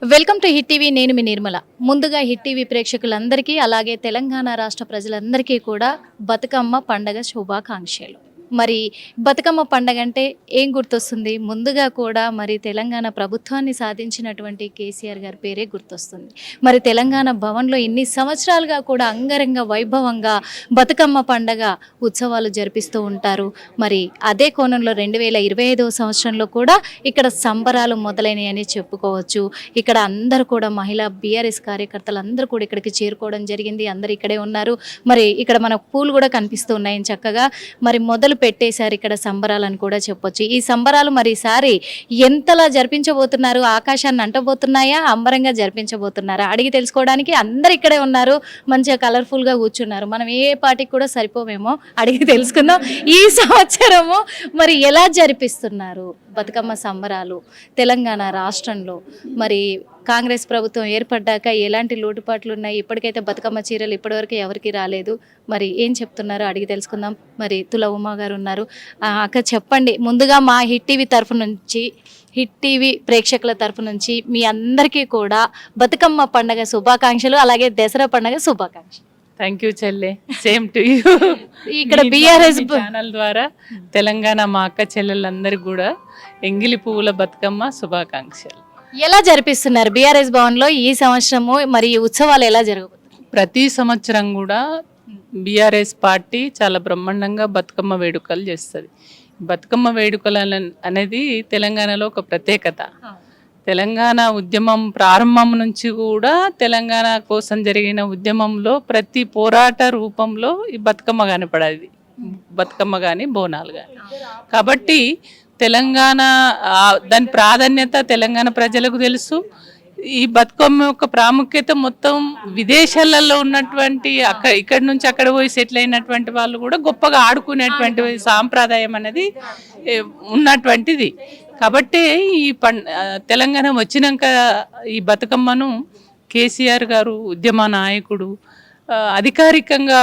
Welcome to hit TV. నేను మీ నిర్మల. ముందుగా hit TV ప్రేక్షకులందరికీ అలాగే తెలంగాణ రాష్ట్ర ప్రజలందరికీ కూడా బతుకమ్మ పండగ శుభాకాంక్షలు. మరి బతుకమ్మ పండగ అంటే ఏం గుర్తొస్తుంది? ముందుగా కూడా మరి తెలంగాణ ప్రభుత్వాన్ని సాధించినటువంటి కేసీఆర్ గారి పేరే గుర్తొస్తుంది. మరి తెలంగాణ భవన్లో ఇన్ని సంవత్సరాలుగా కూడా అంగరంగ వైభవంగా బతుకమ్మ పండగ ఉత్సవాలు జరిపిస్తూ ఉంటారు. మరి అదే కోణంలో 2025వ సంవత్సరంలో కూడా ఇక్కడ సంబరాలు మొదలైనయని చెప్పుకోవచ్చు. ఇక్కడ అందరూ కూడా మహిళా బీఆర్ఎస్ కార్యకర్తలు అందరూ కూడా ఇక్కడికి చేరుకోవడం జరిగింది. అందరూ ఇక్కడే ఉన్నారు. మరి ఇక్కడ మనకు పూలు కూడా కనిపిస్తూ ఉన్నాయి చక్కగా. మరి మొదలు పెట్టేశారు ఇక్కడ సంబరాలను కూడా చెప్పొచ్చు. ఈ సంబరాలు మరి ఈసారి ఎంతలా జరిపించబోతున్నారు? ఆకాశాన్ని అంటబోతున్నాయా? అంబరంగా జరిపించబోతున్నారా? అడిగి తెలుసుకోవడానికి అందరు ఇక్కడే ఉన్నారు. మంచిగా కలర్ఫుల్గా కూర్చున్నారు. మనం ఏ పార్టీకి కూడా సరిపోమేమో అడిగి తెలుసుకుందాం. ఈ సంవత్సరము మరి ఎలా జరిపిస్తున్నారు బతుకమ్మ సంబరాలు తెలంగాణ రాష్ట్రంలో? మరి కాంగ్రెస్ ప్రభుత్వం ఏర్పడ్డాక ఎలాంటి లోటుపాట్లు ఉన్నాయి? ఇప్పటికైతే బతుకమ్మ చీరలు ఇప్పటివరకు ఎవరికి రాలేదు. మరి ఏం చెప్తున్నారో అడిగి తెలుసుకుందాం. మరి తుల ఉమా గారు ఉన్నారు. అక్క చెప్పండి, ముందుగా మా హిట్ టీవీ తరఫు నుంచి, హిట్ టీవీ ప్రేక్షకుల తరఫు నుంచి మీ అందరికీ కూడా బతుకమ్మ పండగ శుభాకాంక్షలు, అలాగే దసరా పండగ శుభాకాంక్షలు. థ్యాంక్ యూ చెల్లె, సేమ్ టు యూ. ఇక్కడ బీఆర్ఎస్ ఛానల్ ద్వారా తెలంగాణ మా అక్క చెల్లెళ్ళందరికీ కూడా ఎంగిలి పువ్వుల బతుకమ్మ శుభాకాంక్షలు. ఎలా జరిపిస్తున్నారు బీఆర్ఎస్ భవన్లో ఈ సంవత్సరము? మరి ఈ ఉత్సవాలు ఎలా జరగబోతున్నాయి? ప్రతి సంవత్సరం కూడా బీఆర్ఎస్ పార్టీ చాలా బ్రహ్మాండంగా బతుకమ్మ వేడుకలు చేస్తుంది. బతుకమ్మ వేడుకలు అనేది తెలంగాణలో ఒక ప్రత్యేకత. తెలంగాణ ఉద్యమం ప్రారంభం నుంచి కూడా తెలంగాణ కోసం జరిగిన ఉద్యమంలో ప్రతి పోరాట రూపంలో ఈ బతుకమ్మ కనపడేది. బతుకమ్మ కానీ బోనాలు కానీ. కాబట్టి తెలంగాణ దాని ప్రాధాన్యత తెలంగాణ ప్రజలకు తెలుసు. ఈ బతుకమ్మ యొక్క ప్రాముఖ్యత మొత్తం విదేశాలలో ఉన్నటువంటి ఇక్కడి నుంచి అక్కడ పోయి సెటిల్ అయినటువంటి వాళ్ళు కూడా గొప్పగా ఆడుకునేటువంటి సాంప్రదాయం అనేది ఉన్నటువంటిది. కాబట్టి ఈ తెలంగాణ వచ్చినాక ఈ బతుకమ్మను కేసీఆర్ గారు ఉద్యమ నాయకుడు అధికారికంగా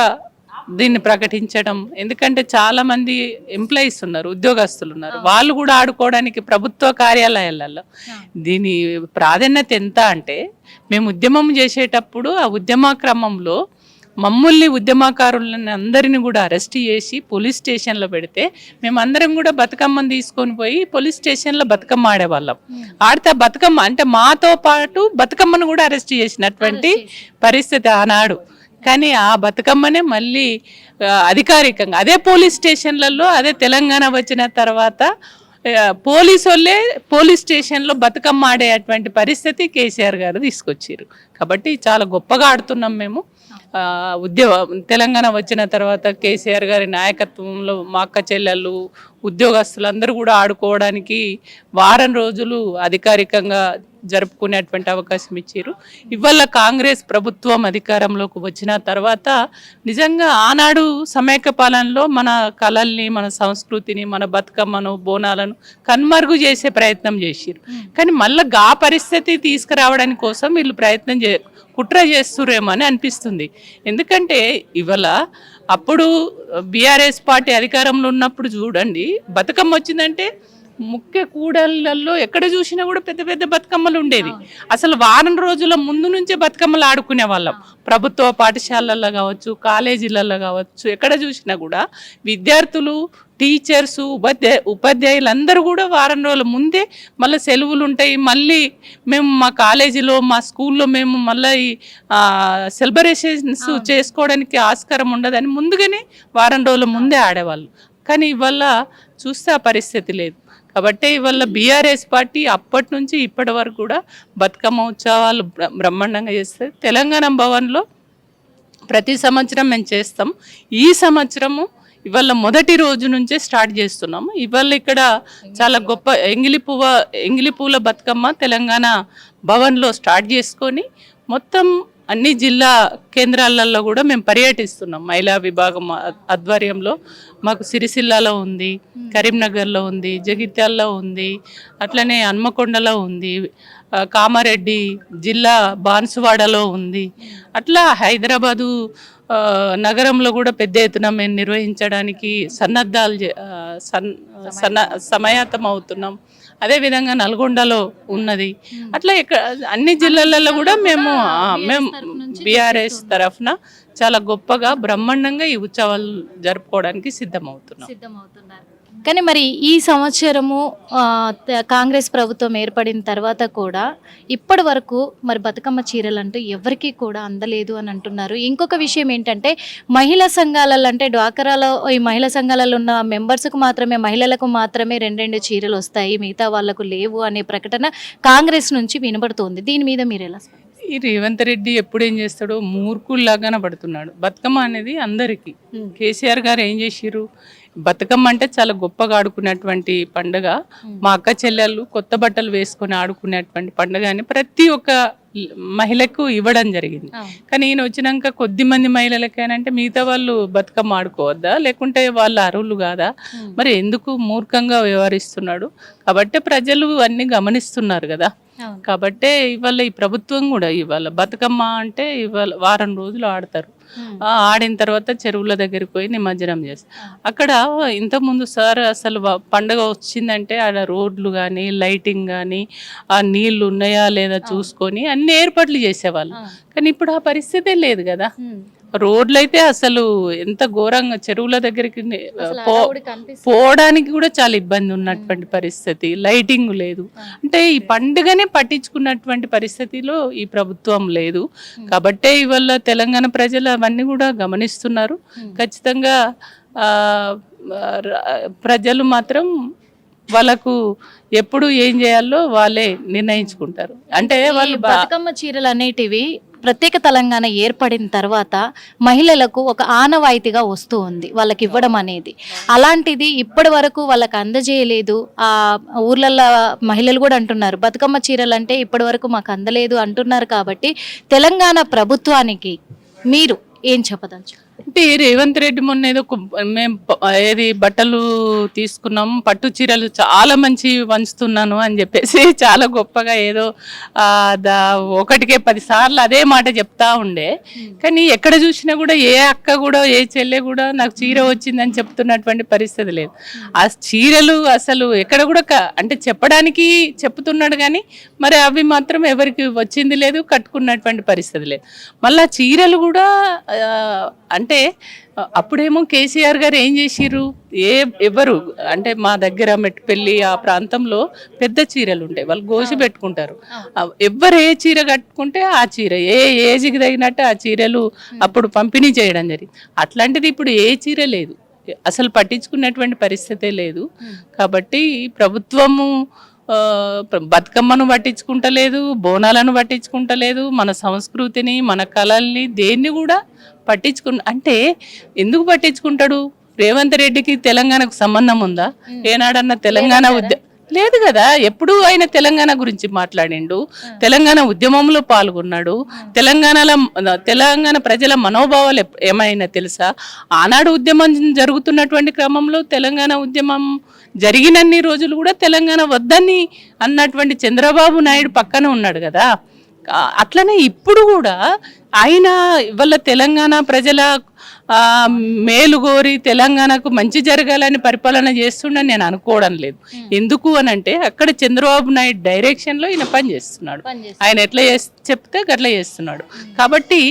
దీన్ని ప్రకటించడం. ఎందుకంటే చాలా మంది ఎంప్లాయీస్ ఉన్నారు, ఉద్యోగస్తులు ఉన్నారు, వాళ్ళు కూడా ఆడుకోవడానికి ప్రభుత్వ కార్యాలయాలలో. దీని ప్రాధాన్యత ఎంత అంటే, మేము ఉద్యమం చేసేటప్పుడు ఆ ఉద్యమ క్రమంలో మమ్మల్ని ఉద్యమకారులని అందరిని కూడా అరెస్ట్ చేసి పోలీస్ స్టేషన్లో పెడితే మేమందరం కూడా బతుకమ్మను తీసుకొని పోయి పోలీస్ స్టేషన్లో బతుకమ్మ ఆడేవాళ్ళం. ఆడితే బతుకమ్మ అంటే మాతో పాటు బతుకమ్మను కూడా అరెస్ట్ చేసినటువంటి పరిస్థితి ఆనాడు. కానీ ఆ బతుకమ్మనే మళ్ళీ అధికారికంగా అదే పోలీస్ స్టేషన్లలో, అదే తెలంగాణ వచ్చిన తర్వాత పోలీసు వాళ్ళే పోలీస్ స్టేషన్లో బతుకమ్మ ఆడేటువంటి పరిస్థితి కేసీఆర్ గారు తీసుకొచ్చారు. కాబట్టి చాలా గొప్పగా ఆడుతున్నాం మేము. తెలంగాణ వచ్చిన తర్వాత కేసీఆర్ గారి నాయకత్వంలో మా అక్క చెల్లెళ్ళు ఉద్యోగస్తులు అందరూ కూడా ఆడుకోవడానికి వారం రోజులు అధికారికంగా జరుపుకునేటువంటి అవకాశం ఇచ్చారు. ఇవాళ కాంగ్రెస్ ప్రభుత్వం అధికారంలోకి వచ్చిన తర్వాత నిజంగా ఆనాడు సమైక్య పాలనలో మన కళల్ని, మన సంస్కృతిని, మన బతుకమ్మను, బోనాలను కనుమరుగు చేసే ప్రయత్నం చేశారు. కానీ మళ్ళీ ఆ పరిస్థితి తీసుకురావడానికి కోసం వీళ్ళు కుట్ర చేస్తురేమో అని అనిపిస్తుంది. ఎందుకంటే ఇవాళ అప్పుడు బీఆర్ఎస్ పార్టీ అధికారంలో ఉన్నప్పుడు చూడండి, బతుకమ్మ వచ్చిందంటే ముఖ్య కూడళ్లలో ఎక్కడ చూసినా కూడా పెద్ద పెద్ద బతుకమ్మలు ఉండేవి. అసలు వారం రోజుల ముందు నుంచే బతుకమ్మలు ఆడుకునే వాళ్ళం. ప్రభుత్వ పాఠశాలల్లో కావచ్చు, కాలేజీలలో కావచ్చు, ఎక్కడ చూసినా కూడా విద్యార్థులు, టీచర్స్, ఉపాధ్యాయులందరూ కూడా వారం రోజుల ముందే మళ్ళీ సెలవులు ఉంటాయి, మళ్ళీ మేము మా కాలేజీలో, మా స్కూల్లో మేము మళ్ళీ సెలబ్రేషన్స్ చేసుకోవడానికి ఆస్కారం ఉండదని ముందుగానే వారం రోజుల ముందే ఆడేవాళ్ళు. కానీ ఇవాళ చూస్తే ఆ పరిస్థితి లేదు. కాబట్టి ఇవాళ బీఆర్ఎస్ పార్టీ అప్పటి నుంచి ఇప్పటి వరకు కూడా బతుకమ్మ ఉత్సవాలు బ్రహ్మాండంగా చేస్తుంది. తెలంగాణ భవన్లో ప్రతి సంవత్సరం మేము చేస్తాం. ఈ సంవత్సరము ఇవాళ మొదటి రోజు నుంచే స్టార్ట్ చేస్తున్నాము. ఇవాళ ఇక్కడ చాలా గొప్ప ఎంగిలి పూల బతుకమ్మ తెలంగాణ భవన్లో స్టార్ట్ చేసుకొని మొత్తం అన్ని జిల్లా కేంద్రాలలో కూడా మేము పర్యటిస్తున్నాం. మహిళా విభాగం ఆధ్వర్యంలో మాకు సిరిసిల్లాలో ఉంది, కరీంనగర్లో ఉంది, జగిత్యాలలో ఉంది, అట్లనే హన్మకొండలో ఉంది, కామారెడ్డి జిల్లా బాన్సువాడలో ఉంది, అట్లా హైదరాబాదు నగరంలో కూడా పెద్ద ఎత్తున మేము నిర్వహించడానికి సమాయత్తం అవుతున్నాం. అదేవిధంగా నల్గొండలో ఉన్నది. అట్లా అన్ని జిల్లాలలో కూడా మేము బీఆర్ఎస్ తరఫున చాలా గొప్పగా బ్రహ్మాండంగా ఈ ఉత్సవాలు జరుపుకోవడానికి సిద్ధమవుతున్నారు. కానీ మరి ఈ సంవత్సరము కాంగ్రెస్ ప్రభుత్వం ఏర్పడిన తర్వాత కూడా ఇప్పటి వరకు మరి బతుకమ్మ చీరలు అంటూ ఎవరికి కూడా అందలేదు అని అంటున్నారు. ఇంకొక విషయం ఏంటంటే మహిళా సంఘాలలో అంటే డ్వాకరాలో ఈ మహిళా సంఘాలలో ఉన్న మెంబర్స్కు మాత్రమే, మహిళలకు మాత్రమే 2 చీరలు వస్తాయి, మిగతా వాళ్లకు లేవు అనే ప్రకటన కాంగ్రెస్ నుంచి వినబడుతోంది. దీని మీద మీరు ఎలా? ఈ రేవంత్ రెడ్డి ఎప్పుడు ఏం చేస్తాడో మూర్ఖుల్లాగానే పడుతున్నాడు. బతుకమ్మ అనేది అందరికీ. కేసీఆర్ గారు ఏం చేసిర్రు, బతుకమ్మ అంటే చాలా గొప్పగా ఆడుకునేటువంటి పండుగ. మా అక్క చెల్లెళ్ళు కొత్త బట్టలు వేసుకొని ఆడుకునేటువంటి పండుగ అని ప్రతి ఒక్క మహిళకు ఇవ్వడం జరిగింది. కానీ ఈయన వచ్చినాక కొద్ది మంది మహిళలకేనంటే మిగతా వాళ్ళు బతుకమ్మ ఆడుకోవద్దా, లేకుంటే వాళ్ళ అర్హులు కాదా? మరి ఎందుకు మూర్ఖంగా వ్యవహరిస్తున్నాడు? కాబట్టి ప్రజలు అన్ని గమనిస్తున్నారు కదా. కాబట్టే ఇవాళ ఈ ప్రభుత్వం కూడా ఇవాళ బతుకమ్మ అంటే ఇవాళ వారం రోజులు ఆడతారు. ఆడిన తర్వాత చెరువుల దగ్గరికి పోయి నిమజ్జనం చేస్తారు. అక్కడ ఇంతకుముందు సార్ అసలు పండగ వచ్చిందంటే ఆడ రోడ్లు కానీ లైటింగ్ కానీ ఆ నీళ్లు ఉన్నాయా లేదా చూసుకొని అన్ని ఏర్పాట్లు చేసేవాళ్ళు. కానీ ఇప్పుడు ఆ పరిస్థితే లేదు కదా. రోడ్లు అయితే అసలు ఎంత ఘోరంగా చెరువుల దగ్గరికి పోవడానికి కూడా చాలా ఇబ్బంది ఉన్నటువంటి పరిస్థితి. లైటింగ్ లేదు. అంటే ఈ పండుగనే పట్టించుకున్నటువంటి పరిస్థితిలో ఈ ప్రభుత్వం లేదు. కాబట్టే ఇవాళ తెలంగాణ ప్రజలు అవన్నీ కూడా గమనిస్తున్నారు. ఖచ్చితంగా ప్రజలు మాత్రం వాళ్ళకు ఎప్పుడు ఏం చేయాలో వాళ్ళే నిర్ణయించుకుంటారు. అంటే వాళ్ళు బతుకమ్మ చీరలు అనేటివి ప్రత్యేక తెలంగాణ ఏర్పడిన తర్వాత మహిళలకు ఒక ఆనవాయితీగా వస్తూ ఉంది వాళ్ళకి ఇవ్వడం అనేది. అలాంటిది ఇప్పటి వరకు వాళ్ళకి అందజేయలేదు. ఆ ఊర్లలో మహిళలు కూడా అంటున్నారు బతుకమ్మ చీరలు అంటే ఇప్పటి వరకు మాకు అందలేదు అంటున్నారు. కాబట్టి తెలంగాణ ప్రభుత్వానికి మీరు ఏం చెప్పదలుచు? అంటే రేవంత్ రెడ్డి మొన్న ఏదో మేము ఏది బట్టలు తీసుకున్నాం, పట్టు చీరలు చాలా మంచి వంచుతున్నాను అని చెప్పేసి చాలా గొప్పగా ఏదో ఒకటికే 10 సార్లు అదే మాట చెప్తా ఉండే. కానీ ఎక్కడ చూసినా కూడా ఏ అక్క కూడా ఏ చెల్లె కూడా నాకు చీర వచ్చిందని చెప్తున్నటువంటి పరిస్థితి లేదు. ఆ చీరలు అసలు ఎక్కడ కూడా అంటే చెప్పడానికి చెప్తున్నాడు కానీ మరి అవి మాత్రం ఎవరికి వచ్చింది లేదు, కట్టుకున్నటువంటి పరిస్థితి లేదు. మళ్ళీ చీరలు కూడా అంటే అప్పుడేమో కేసీఆర్ గారు ఏం చేసిర్రు, ఎవరు అంటే మా దగ్గర మెట్టుపల్లి ఆ ప్రాంతంలో పెద్ద చీరలు ఉంటాయి, వాళ్ళు గోసి పెట్టుకుంటారు. ఎవరు ఏ చీర కట్టుకుంటే ఆ చీర ఏ ఏజ్కి తగినట్టు ఆ చీరలు అప్పుడు పంపిణీ చేయడం జరిగింది. అట్లాంటిది ఇప్పుడు ఏ చీర లేదు, అసలు పట్టించుకున్నటువంటి పరిస్థితే లేదు. కాబట్టి ప్రభుత్వము బతుకమ్మను పట్టించుకుంటలేదు, బోనాలను పట్టించుకుంటలేదు, మన సంస్కృతిని మన కళల్ని దేన్ని కూడా అంటే ఎందుకు పట్టించుకుంటాడు? రేవంత్ రెడ్డికి తెలంగాణకు సంబంధం ఉందా? ఏనాడన్నా తెలంగాణ లేదు కదా. ఎప్పుడు ఆయన తెలంగాణ గురించి మాట్లాడిండు, తెలంగాణ ఉద్యమంలో పాల్గొన్నాడు. తెలంగాణ ప్రజల మనోభావాలు ఏమైనా తెలుసా? ఆనాడు ఉద్యమం జరుగుతున్నటువంటి క్రమంలో తెలంగాణ ఉద్యమం జరిగినన్ని రోజులు కూడా తెలంగాణ వద్దని అన్నటువంటి చంద్రబాబు నాయుడు పక్కన ఉన్నాడు కదా. అట్లనే ఇప్పుడు కూడా ఆయన ఇవాళ తెలంగాణ ప్రజల మేలు కోరి తెలంగాణకు మంచి జరగాలని పరిపాలన చేస్తుండని నేను అనుకోవడం లేదు. ఎందుకు అని అంటే అక్కడ చంద్రబాబు నాయుడు డైరెక్షన్లో ఈయన పని చేస్తున్నాడు. ఆయన ఎట్లా చెప్తే అట్లా చేస్తున్నాడు. కాబట్టి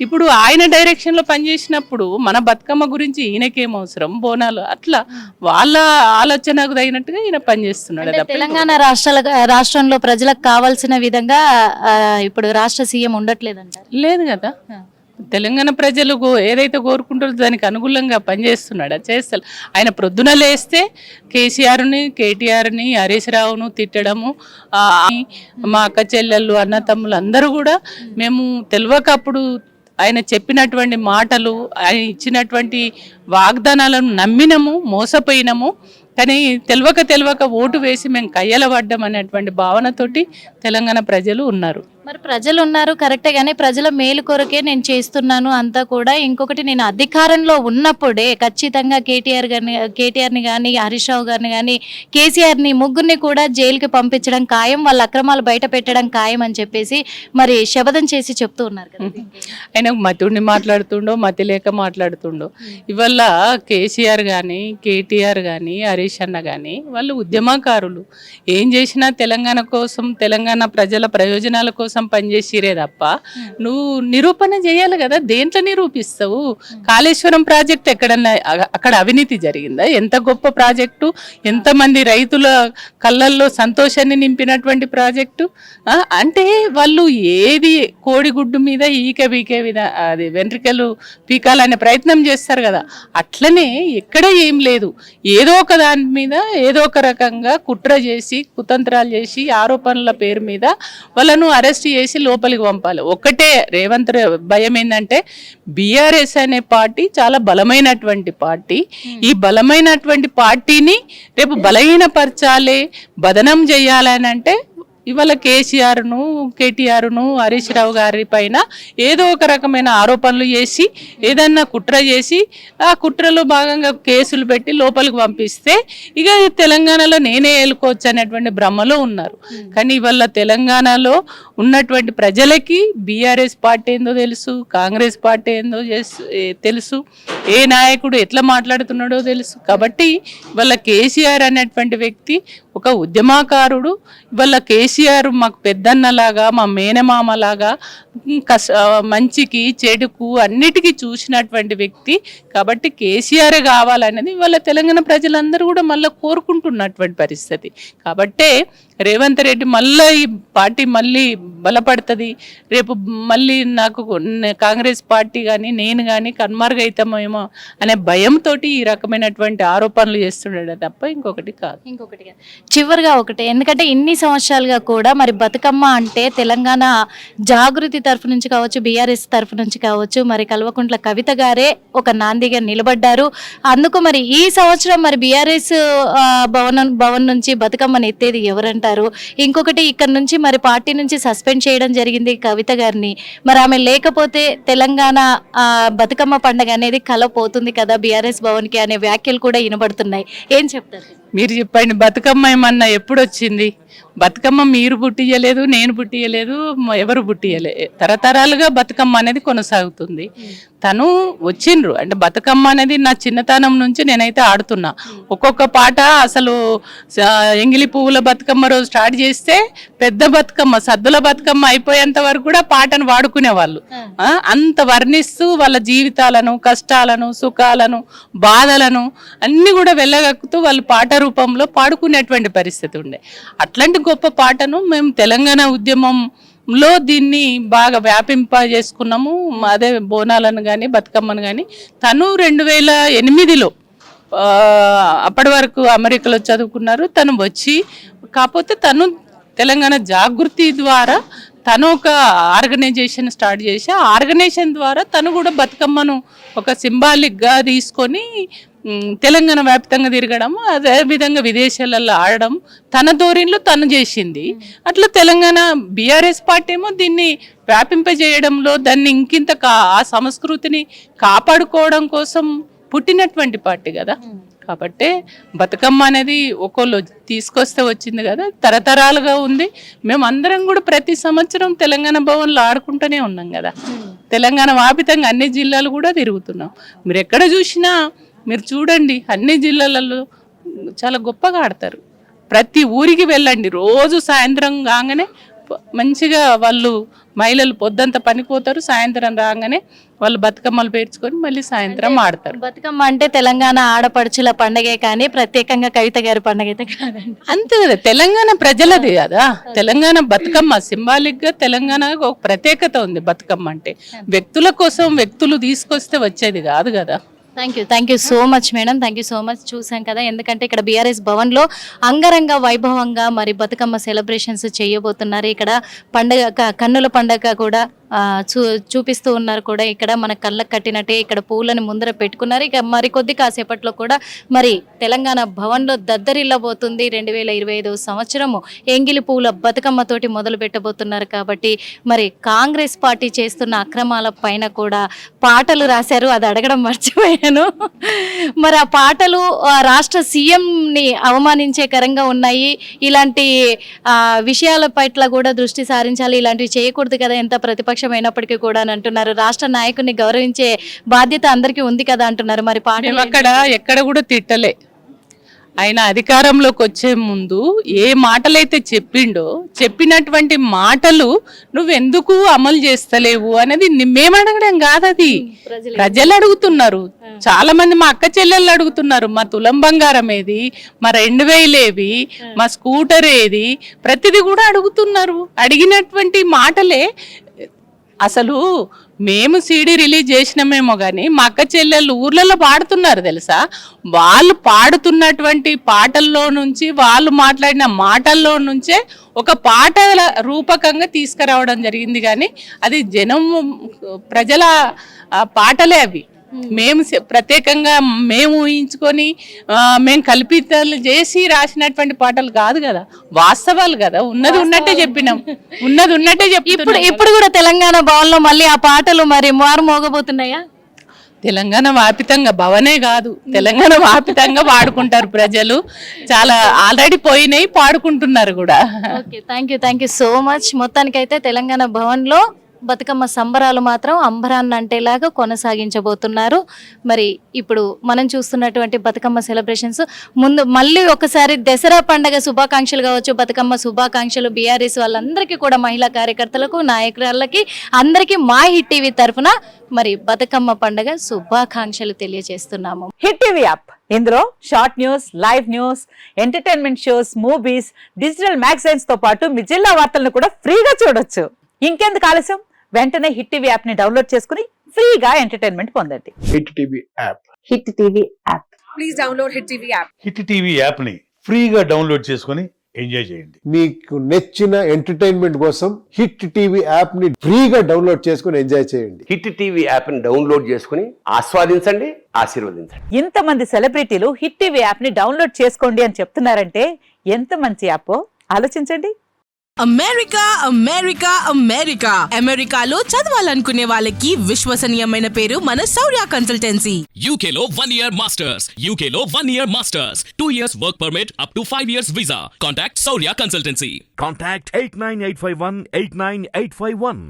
ఇప్పుడు ఆయన డైరెక్షన్లో పనిచేసినప్పుడు మన బతుకమ్మ గురించి ఈయనకేం అవసరం, బోనాలు అట్లా వాళ్ళ ఆలోచనకు తగినట్టుగా ఈయన పనిచేస్తున్నాడు. తెలంగాణ రాష్ట్రంలో ప్రజలకు కావాల్సిన విధంగా ఇప్పుడు రాష్ట్ర సీఎం ఉండట్లేదంట. లేదు కదా. తెలంగాణ ప్రజలు ఏదైతే కోరుకుంటారో దానికి అనుకూలంగా పనిచేస్తున్నాడు, చేస్తారు. ఆయన ప్రొద్దున లేస్తే కేసీఆర్ని, కేటీఆర్ని, హరీష్ రావును తిట్టడము, మా అక్క చెల్లెళ్ళు, అన్న తమ్ముళ్ళు అందరూ కూడా మేము తెలియకప్పుడు ఆయన చెప్పినటువంటి మాటలు, ఆయన ఇచ్చినటువంటి వాగ్దానాలను నమ్మినము, మోసపోయినము. కానీ తెలియక ఓటు వేసి మేము కయ్యల పడ్డం అనేటువంటి భావనతోటి తెలంగాణ ప్రజలు ఉన్నారు. మరి ప్రజలు ఉన్నారు కరెక్టే, కానీ ప్రజల మేలు కొరకే నేను చేస్తున్నాను అంతా కూడా. ఇంకొకటి, నేను అధికారంలో ఉన్నప్పుడే ఖచ్చితంగా కేటీఆర్ని కానీ, హరీష్ రావు గారిని కానీ, కేసీఆర్ని ముగ్గురిని కూడా జైలుకి పంపించడం ఖాయం, వాళ్ళ అక్రమాలు బయట పెట్టడం ఖాయం అని చెప్పేసి మరి శపథం చేసి చెప్తూ ఉన్నారు కదా. ఆయన మతుండి మాట్లాడుతుండో మతి లేక మాట్లాడుతుండో. ఇవాళ కేసీఆర్ కానీ, కేటీఆర్ కానీ, హరీష్ అన్న కానీ వాళ్ళు ఉద్యమకారులు. ఏం చేసినా తెలంగాణ కోసం, తెలంగాణ ప్రజల ప్రయోజనాల కోసం పనిచేసిరే తప్ప నువ్వు నిరూపణ చేయాలి కదా. దేంట్లో నిరూపిస్తావు? కాళేశ్వరం ప్రాజెక్ట్ ఎక్కడన్నా అక్కడ అవినీతి జరిగిందా? ఎంత గొప్ప ప్రాజెక్టు, ఎంతమంది రైతుల కళ్ళల్లో సంతోషాన్ని నింపినటువంటి ప్రాజెక్టు. అంటే వాళ్ళు ఏది కోడిగుడ్డు మీద ఈక బీకే అది వెంట్రుకలు పీకాలనే ప్రయత్నం చేస్తారు కదా. అట్లనే ఎక్కడ ఏం లేదు, ఏదో ఒక దాని మీద ఏదో ఒక రకంగా కుట్ర చేసి, కుతంత్రాలు చేసి, ఆరోపణల పేరు మీద వాళ్ళను అరెస్ట్ చేసి లోపలికి పంపాలి. ఒక్కటే రేవంత్ భయం ఏంటంటే, బీఆర్ఎస్ అనే పార్టీ చాలా బలమైనటువంటి పార్టీ. ఈ బలమైనటువంటి పార్టీని రేపు బలహీనపరచాలి, బదనం చేయాలని అంటే ఇవాళ కేసీఆర్ను, కేటీఆర్ను, హరీష్ రావు గారి పైన ఏదో ఒక రకమైన ఆరోపణలు చేసి, ఏదన్నా కుట్ర చేసి, ఆ కుట్రలో భాగంగా కేసులు పెట్టి లోపలికి పంపిస్తే ఇక తెలంగాణలో నేనే ఏలుకోవచ్చు అనేటువంటి భ్రమలో ఉన్నారు. కానీ ఇవాళ తెలంగాణలో ఉన్నటువంటి ప్రజలకి బీఆర్ఎస్ పార్టీ ఏందో తెలుసు, కాంగ్రెస్ పార్టీ ఏందో తెలుసు, ఏ నాయకుడు ఎట్లా మాట్లాడుతున్నాడో తెలుసు. కాబట్టి ఇవాళ కేసీఆర్ అనేటువంటి వ్యక్తి ఒక ఉద్యమకారుడు. ఇవాళ కేసీఆర్ మాకు పెద్దన్నలాగా, మా మేనమామలాగా మంచికి చెడుకు అన్నిటికీ చూసినటువంటి వ్యక్తి. కాబట్టి కేసీఆర్ కావాలనేది ఇవాళ తెలంగాణ ప్రజలందరూ కూడా మళ్ళీ కోరుకుంటున్నటువంటి పరిస్థితి. కాబట్టే రేవంత్ రెడ్డి మళ్ళీ ఈ పార్టీ మళ్ళీ బలపడుతుంది, రేపు మళ్ళీ నాకు కాంగ్రెస్ పార్టీ కానీ నేను కానీ కన్మరుగైతామేమో అనే భయంతో ఈ రకమైనటువంటి ఆరోపణలు చేస్తున్నాడు తప్ప ఇంకొకటి కాదు. చివరిగా ఒకటే, ఎందుకంటే ఇన్ని సంవత్సరాలుగా కూడా మరి బతుకమ్మ అంటే తెలంగాణ జాగృతి తరఫు నుంచి కావచ్చు, బీఆర్ఎస్ తరఫు నుంచి కావచ్చు, మరి కల్వకుంట్ల కవిత గారే ఒక నాందిగా నిలబడ్డారు. అందుకు మరి ఈ సంవత్సరం మరి బీఆర్ఎస్ భవన్ నుంచి బతుకమ్మని ఎత్తేది ఎవరంటారు? ఇంకొకటి, ఇక్కడ నుంచి మరి పార్టీ నుంచి సస్పెండ్ చేయడం జరిగింది కవిత గారిని. మరి ఆమె లేకపోతే తెలంగాణ బతుకమ్మ పండుగ అనేది కలపోతుంది కదా బీఆర్ఎస్ భవన్కి అనే వ్యాఖ్యలు కూడా వినబడుతున్నాయి. ఏం చెప్తారు మీరు? చెప్పండి, బతుకమ్మ ఏమన్నా ఎప్పుడు వచ్చింది? బతుకమ్మ మీరు పుట్టియలేదు, నేను పుట్టియలేదు, ఎవరు పుట్టియలేదు. తరతరాలుగా బతుకమ్మ అనేది కొనసాగుతుంది. తను వచ్చిండ్రు అంటే బతుకమ్మ అనేది నా చిన్నతనం నుంచి నేనైతే ఆడుతున్నా. ఒక్కొక్క పాట అసలు ఎంగిలి పువ్వుల బతుకమ్మ రోజు స్టార్ట్ చేస్తే పెద్ద బతుకమ్మ, సద్దుల బతుకమ్మ అయిపోయేంత వరకు కూడా పాటను వాడుకునేవాళ్ళు. అంత వర్ణిస్తూ వాళ్ళ జీవితాలను, కష్టాలను, సుఖాలను, బాధలను అన్ని కూడా వెళ్ళగక్కుతూ వాళ్ళు పాట రూపంలో పాడుకునేటువంటి పరిస్థితి ఉండే. అట్లాంటి గొప్ప పాటను మేము తెలంగాణ ఉద్యమంలో దీన్ని బాగా వ్యాపింపజేసుకున్నాము. అదే బోనాలను కానీ బతుకమ్మను కానీ. తను 2008లో అప్పటి వరకు అమెరికాలో చదువుకున్నారు. తను వచ్చి కాకపోతే తను తెలంగాణ జాగృతి ద్వారా తను ఒక ఆర్గనైజేషన్ స్టార్ట్ చేసి, ఆ ఆర్గనైజేషన్ ద్వారా తను కూడా బతుకమ్మను ఒక సింబాలిక్గా తీసుకొని తెలంగాణ వ్యాప్తంగా తిరగడం, అదే విధంగా విదేశాలలో ఆడడం తన ధోరణిలో తను చేసింది. అట్లా తెలంగాణ బీఆర్ఎస్ పార్టీ ఏమో దీన్ని వ్యాపింపజేయడంలో, దాన్ని ఇంకింత ఆ సంస్కృతిని కాపాడుకోవడం కోసం పుట్టినటువంటి పార్టీ కదా. కాబట్టి బతుకమ్మ అనేది ఒకళ్ళు తీసుకొస్తే వచ్చింది కదా, తరతరాలుగా ఉంది. మేము అందరం కూడా ప్రతి సంవత్సరం తెలంగాణ భవన్లో ఆడుకుంటూనే ఉన్నాం కదా. తెలంగాణ వ్యాపితంగా అన్ని జిల్లాలు కూడా తిరుగుతున్నాం. మీరు ఎక్కడ చూసినా మీరు చూడండి, అన్ని జిల్లాలలో చాలా గొప్పగా ఆడతారు. ప్రతి ఊరికి వెళ్ళండి, రోజు సాయంత్రం కాగానే మంచిగా వాళ్ళు మహిళలు పొద్దంతా పనిపోతారు, సాయంత్రం రాగానే వాళ్ళు బతుకమ్మలు పేర్చుకొని మళ్ళీ సాయంత్రం ఆడతారు. బతుకమ్మ అంటే తెలంగాణ ఆడపడుచుల పండగే కానీ ప్రత్యేకంగా కవిత గారి పండగ అయితే కాదండి. అంతే కదా, తెలంగాణ ప్రజలది కదా. తెలంగాణ బతుకమ్మ సింబాలిక్ గా తెలంగాణ ఒక ప్రత్యేకత ఉంది. బతుకమ్మ అంటే వ్యక్తుల కోసం వ్యక్తులు తీసుకొస్తే వచ్చేది కాదు కదా. Thank you so much madam, thank you so much. చూసాం కదా, ఎందుకంటే ఇక్కడ బీఆర్ఎస్ భవన్లో అంగరంగ వైభవంగా మరి బతుకమ్మ సెలబ్రేషన్స్ చేయబోతున్నారు. ఇక్కడ పండగ, కన్నుల పండగ కూడా చూపిస్తూ ఉన్నారు కూడా. ఇక్కడ మన కళ్ళకు కట్టినట్టే ఇక్కడ పూలను ముందర పెట్టుకున్నారు. ఇక మరికొద్ది కాసేపట్లో కూడా మరి తెలంగాణ భవన్లో దద్దరిల్లబోతుంది 2025 సంవత్సరము ఎంగిలి పూల బతుకమ్మతోటి మొదలు పెట్టబోతున్నారు. కాబట్టి మరి కాంగ్రెస్ పార్టీ చేస్తున్న అక్రమాల పైన కూడా పాటలు రాశారు. అది అడగడం మర్చిపోయాను. మరి ఆ పాటలు రాష్ట్ర సీఎంని అవమానించేకరంగా ఉన్నాయి. ఇలాంటి విషయాల పట్ల కూడా దృష్టి సారించాలి, ఇలాంటివి చేయకూడదు కదా ఎంత ప్రతిపక్షమైనప్పటికీ కూడా అని అంటున్నారు. రాష్ట్ర నాయకుడిని గౌరవించే బాధ్యత అందరికీ ఉంది కదా అంటున్నారు. మరి పాటలు అక్కడ ఎక్కడ కూడా తిట్టలే. ఆయన అధికారంలోకి వచ్చే ముందు ఏ మాటలైతే చెప్పిండో చెప్పినటువంటి మాటలు నువ్వెందుకు అమలు చేస్తలేవు అనేది మేము అడగడం కాదు, అది ప్రజలు అడుగుతున్నారు. చాలా మంది మా అక్క చెల్లెళ్ళు అడుగుతున్నారు, మా తులం బంగారం ఏది, మా 2000 ఏవి, మా స్కూటర్ ఏది, ప్రతిదీ కూడా అడుగుతున్నారు. అడిగినటువంటి మాటలే. అసలు మేము సీడీ రిలీజ్ చేసినామేమో కానీ మా అక్క చెల్లెళ్ళు ఊర్లలో పాడుతున్నారు తెలుసా. వాళ్ళు పాడుతున్నటువంటి పాటల్లో నుంచి, వాళ్ళు మాట్లాడిన మాటల్లో నుంచే ఒక పాటల రూపకంగా తీసుకురావడం జరిగింది. కానీ అది జనం ప్రజల పాటలే అవి. మేము ప్రత్యేకంగా మేము ఊహించుకొని మేము కల్పితాలు చేసి రాసినటువంటి పాటలు కాదు కదా, వాస్తవాలు కదా. ఉన్నది ఉన్నట్టే చెప్పినాం, ఉన్నది ఉన్నట్టే చెప్పి ఇప్పుడు కూడా తెలంగాణ భవన్లో మళ్ళీ ఆ పాటలు మరి మోగబోతున్నాయా? తెలంగాణ వ్యాపితంగా భవనే కాదు, తెలంగాణ వ్యాపితంగా పాడుకుంటారు ప్రజలు. చాలా ఆల్రెడీ పోయినాయి, పాడుకుంటున్నారు కూడా. Okay, thank you so much. మొత్తానికైతే తెలంగాణ భవన్లో బతుకమ్మ సంబరాలు మాత్రం అంబరాన్ని అంటేలాగా కొనసాగించబోతున్నారు. మరి ఇప్పుడు మనం చూస్తున్నటువంటి బతుకమ్మ సెలబ్రేషన్స్ ముందు మళ్ళీ ఒకసారి దసరా పండగ శుభాకాంక్షలు కావచ్చు, బతుకమ్మ శుభాకాంక్షలు బీఆర్ఎస్ వాళ్ళందరికీ కూడా, మహిళా కార్యకర్తలకు, నాయకురాళ్ళకి అందరికీ మా హిట్ టీవీ తరఫున మరి బతుకమ్మ పండగ శుభాకాంక్షలు తెలియజేస్తున్నాము. హిట్ టీవీ యాప్, ఇందులో short news, live news, entertainment shows, movies, digital magazines తో పాటు మీ జిల్లా వార్తలను కూడా ఫ్రీగా చూడొచ్చు. ఇంకెందుకు ఆలస్యం, వెంటనే హిట్ టీవీ యాప్ ని డౌన్లోడ్ చేసుకుని ఫ్రీగా ఎంటర్టైన్మెంట్ పొందండి. Hit TV app. Hit TV app. Please download hit TV app. Hit TV app ని ఫ్రీగా డౌన్లోడ్ చేసుకొని ఎంజాయ్ చేయండి. మీకు నచ్చిన ఎంటర్టైన్మెంట్ కోసం హిట్ టీవీ యాప్ ని ఫ్రీగా డౌన్లోడ్ చేసుకొని ఎంజాయ్ చేయండి. హిట్ టీవీ యాప్ ని డౌన్లోడ్ చేసుకుని ఆస్వాదించండి, ఆశీర్వదించండి. ఇంతమంది సెలబ్రిటీలు హిట్ టీవీ యాప్ ని డౌన్లోడ్ చేసుకోండి అని చెప్తున్నారంటే ఎంత మంచి యాప్ ఆలోచించండి. అమెరికా అమెరికా అమెరికా అమెరికాలో చదవాలనుకునే వాళ్ళకి విశ్వసనీయమైన పేరు మన శౌర్య కన్సల్టెన్సీ. UK లో 1 year masters. UK లో 1 year masters. 2 years work permit up to 5 years visa. Contact Saurya Consultancy. Contact 89851 89851.